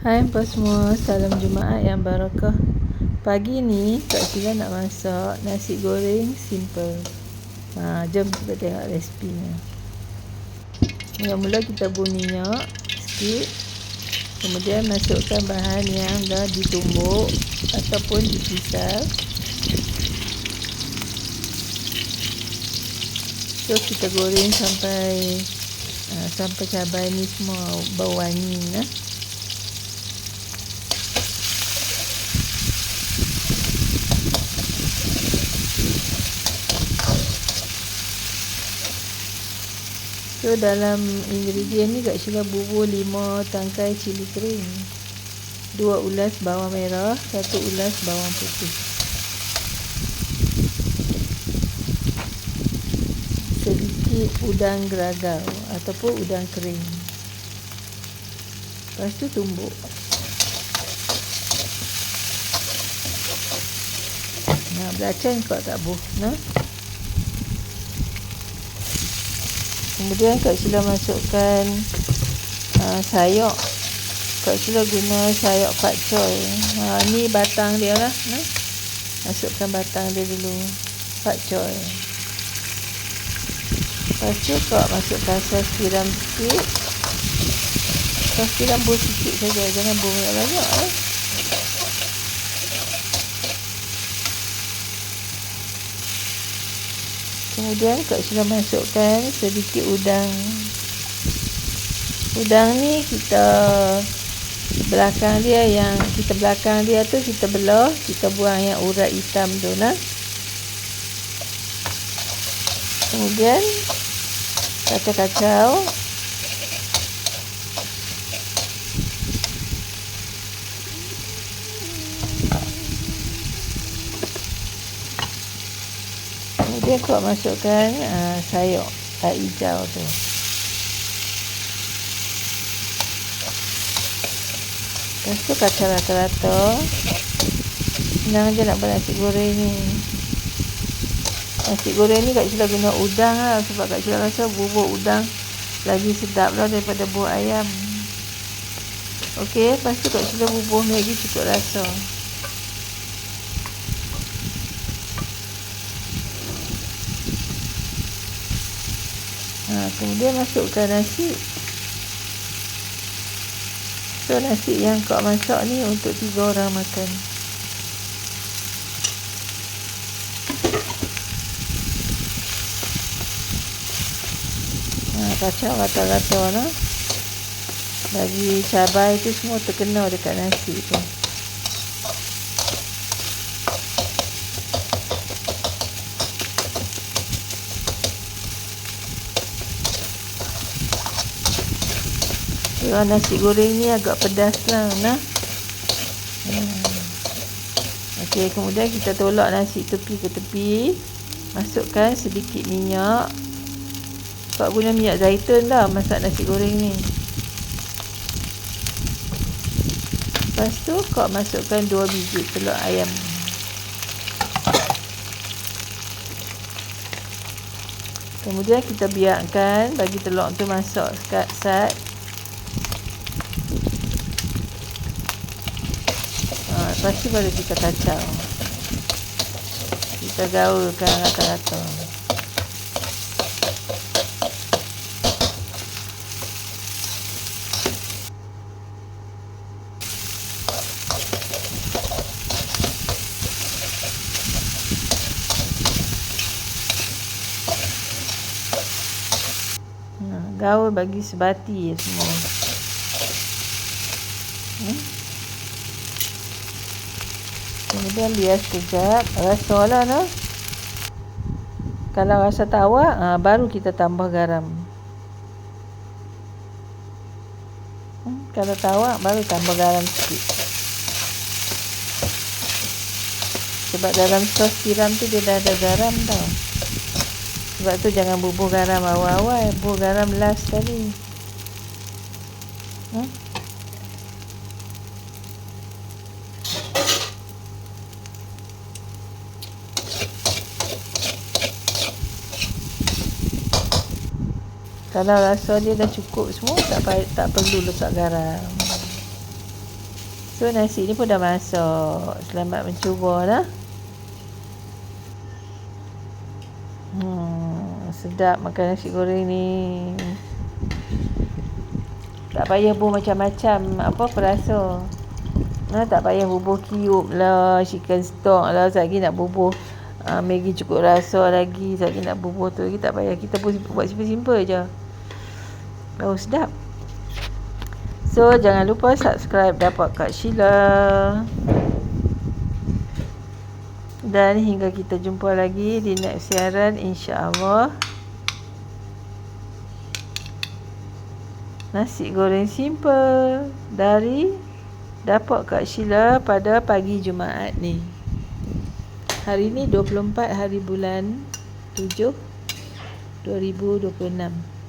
Hai apa semua, salam Jumaat yang barakah. Pagi ni Kak Sheila nak masak nasi goreng simple. Jom kita tengok resipinya. Mula-mula kita bun minyak sikit. Kemudian masukkan bahan yang dah ditumbuk ataupun dipisah. So kita goreng sampai cabai ni semua bau wangi ya. So dalam ingredient ni Kak Sheila bubur 5 tangkai cili kering, 2 ulas bawang merah, 1 ulas bawang putih, sedikit udang geragau ataupun udang kering. Lepas tu tumbuk. Belacan kau tak buh nah. Kemudian Kak Sheila masukkan sayur. Kak Sheila guna sayur pak choy. Ni batang dia lah. Masukkan batang dia dulu. Pak choy. Lepas tu kau masukkan sos tiram sikit. Sos tiram buh sikit saja. Jangan buh banyak-banyak. Kemudian Kak Sheila masukkan sedikit udang. Udang ni kita belakang dia tu kita belah, kita buang yang urat hitam tu nah. Kemudian kacau-kacau. Kemudian kau masukkan sayur hijau tu. Lepas tu kacau rata-rata. Senang je nak buat nasi goreng ni. Nasi goreng ni Kak Sheila guna udang lah. Sebab Kak Sheila rasa bubur udang lagi sedap lah daripada buah ayam. Okey, lepas tu Kak Sheila bubur ni lagi cukup rasa. Kemudian masukkan nasi. So nasi yang kau masak ni untuk 3 orang makan. Kacau rata-rata lah. Bagi cabai tu semua terkena dekat nasi tu. Nasi goreng ni agak pedas lah nah. Okey, kemudian kita tolak nasi tepi ke tepi. Masukkan sedikit minyak. Kau guna minyak zaitun lah masak nasi goreng ni. Lepas tu kau masukkan 2 biji telur ayam. Kemudian kita biarkan bagi telur tu masak sat. Lepas tu baru kita kacau. Kita gaulkan rata-rata. Gaul bagi sebati semua. Kemudian biar sekejap. Rasa lah nah. Kalau rasa tawar, baru kita tambah garam. Kalau tawar, baru tambah garam sikit. Sebab dalam sos tiram tu dia dah ada garam tau. Sebab tu jangan bubuh garam awal-awal. Bubuh garam last sekali. Kalau rasa dia dah cukup semua, tak perlu letak garam. So nasi ni pun dah masak. Selamat mencuba dah. Sedap makan nasi goreng ni. Tak payah bubuh macam-macam perasa. Tak payah bubuh kiub lah, chicken stock lah, lagi nak bubuh Maggi cukup rasa lagi, lagi nak bubuh tu lagi, tak payah. Kita pun buat simple-simple je. Sedap. So jangan lupa subscribe Dapat Kak Sheila. Dan hingga kita jumpa lagi di next siaran, insya-Allah. Nasi goreng simple dari Dapat Kak Sheila pada pagi Jumaat ni. Hari ni 24 hari bulan 7 2026.